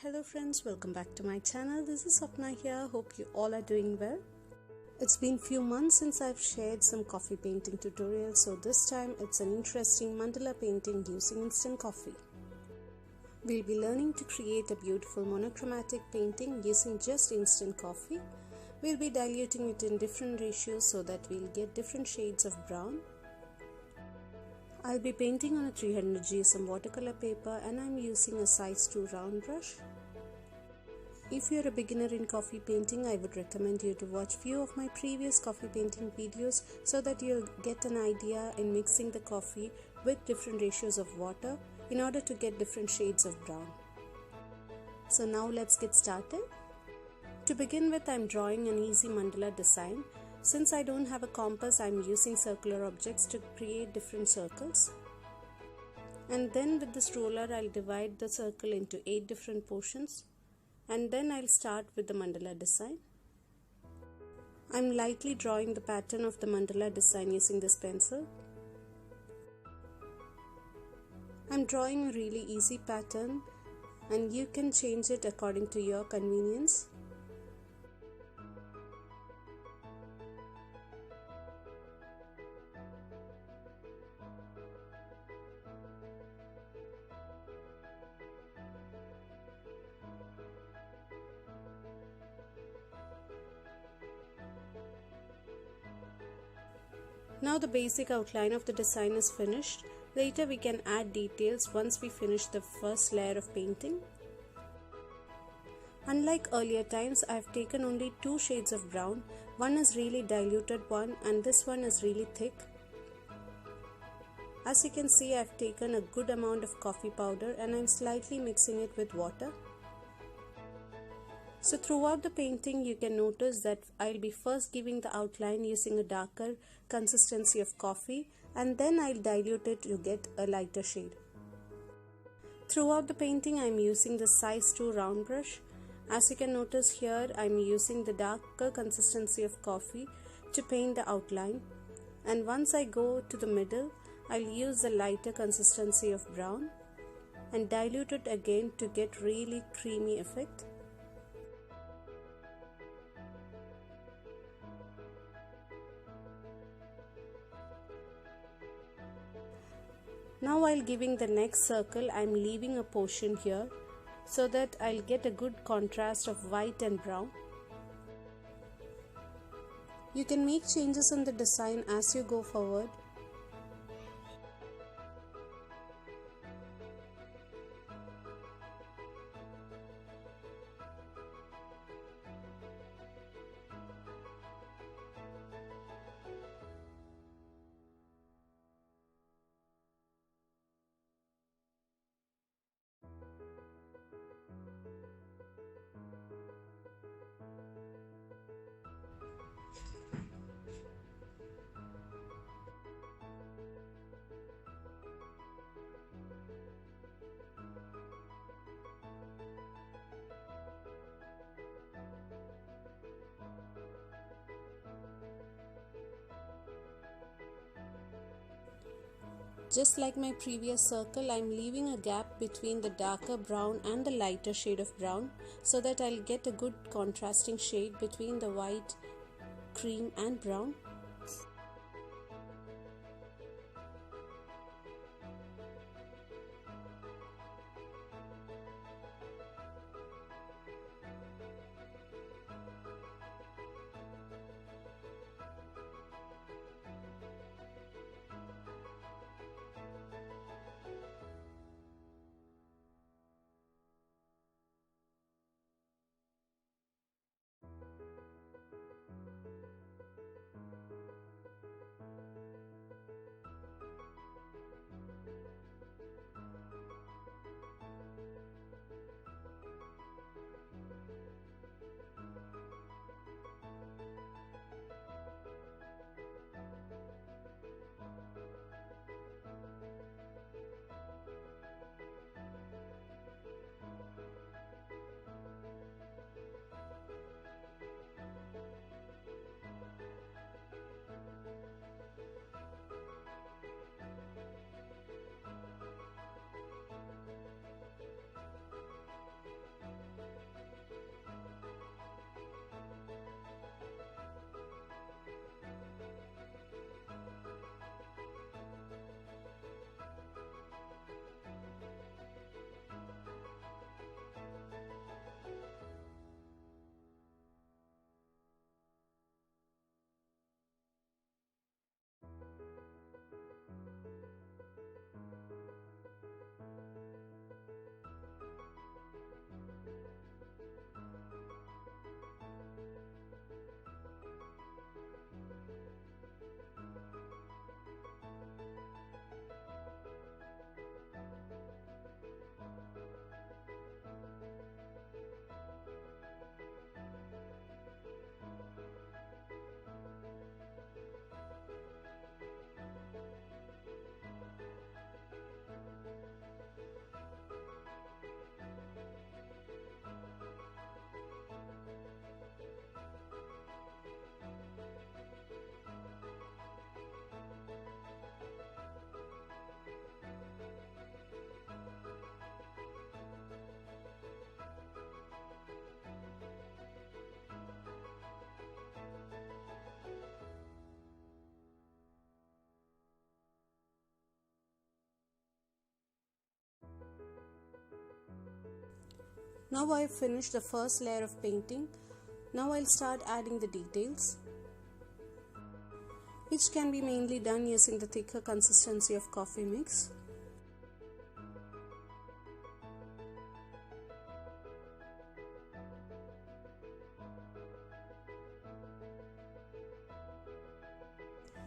Hello friends, welcome back to my channel. This is Swapna here. Hope you all are doing well. It's been few months since I've shared some coffee painting tutorials, so this time it's an interesting mandala painting using instant coffee. We'll be learning to create a beautiful monochromatic painting using just instant coffee. We'll be diluting it in different ratios so that we'll get different shades of brown. I'll be painting on a 300 GSM watercolor paper and I'm using a size 2 round brush. If you're a beginner in coffee painting, I would recommend you to watch few of my previous coffee painting videos so that you'll get an idea in mixing the coffee with different ratios of water in order to get different shades of brown. So now let's get started. To begin with, I'm drawing an easy mandala design. Since I don't have a compass, I'm using circular objects to create different circles. And then with this roller, I'll divide the circle into 8 different portions. And then I'll start with the mandala design. I'm lightly drawing the pattern of the mandala design using this pencil. I'm drawing a really easy pattern and you can change it according to your convenience. Now the basic outline of the design is finished. Later we can add details once we finish the first layer of painting. Unlike earlier times, I have taken only 2 shades of brown. One is really diluted one and this one is really thick. As you can see, I have taken a good amount of coffee powder and I am slightly mixing it with water. So throughout the painting you can notice that I'll be first giving the outline using a darker consistency of coffee and then I'll dilute it to get a lighter shade. Throughout the painting I'm using the size 2 round brush. As you can notice here, I'm using the darker consistency of coffee to paint the outline, and once I go to the middle I'll use the lighter consistency of brown and dilute it again to get really creamy effect. Now while giving the next circle, I'm leaving a portion here so that I'll get a good contrast of white and brown. You can make changes in the design as you go forward. Just like my previous circle, I'm leaving a gap between the darker brown and the lighter shade of brown so that I'll get a good contrasting shade between the white, cream and brown. Now I've finished the first layer of painting. Now I'll start adding the details, which can be mainly done using the thicker consistency of coffee mix.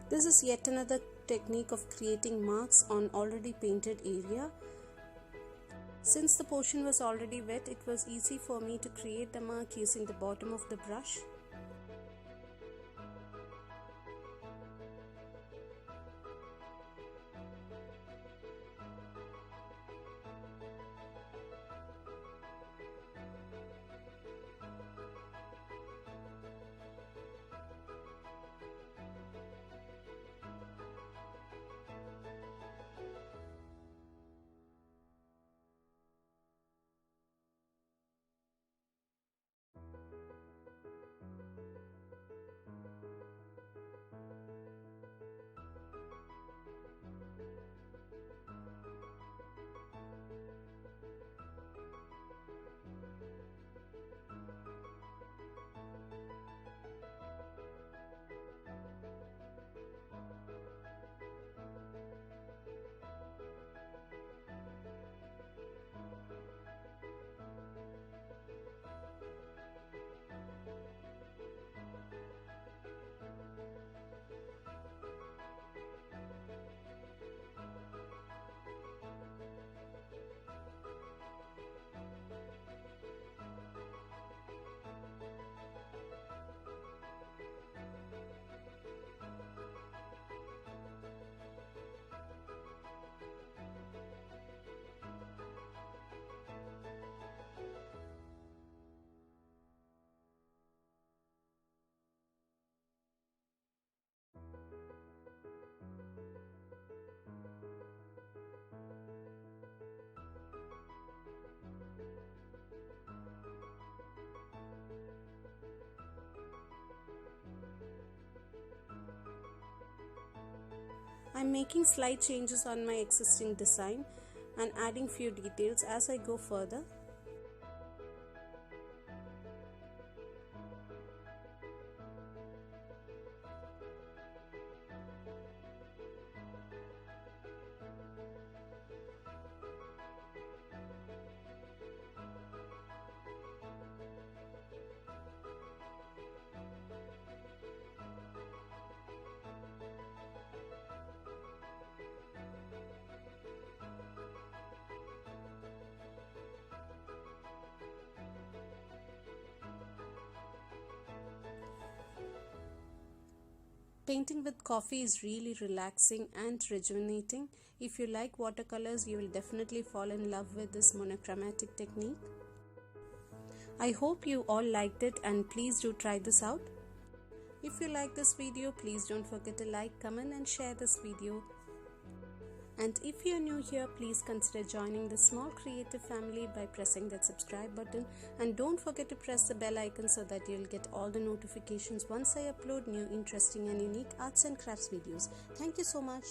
This is yet another technique of creating marks on already painted area. Since the portion was already wet, it was easy for me to create the mark using the bottom of the brush. I'm making slight changes on my existing design and adding few details as I go further. Painting with coffee is really relaxing and rejuvenating. If you like watercolors, you will definitely fall in love with this monochromatic technique. I hope you all liked it and please do try this out. If you like this video, please don't forget to like, comment and share this video. And if you're new here, please consider joining the small creative family by pressing that subscribe button, and don't forget to press the bell icon so that you'll get all the notifications once I upload new interesting and unique arts and crafts videos. Thank you so much.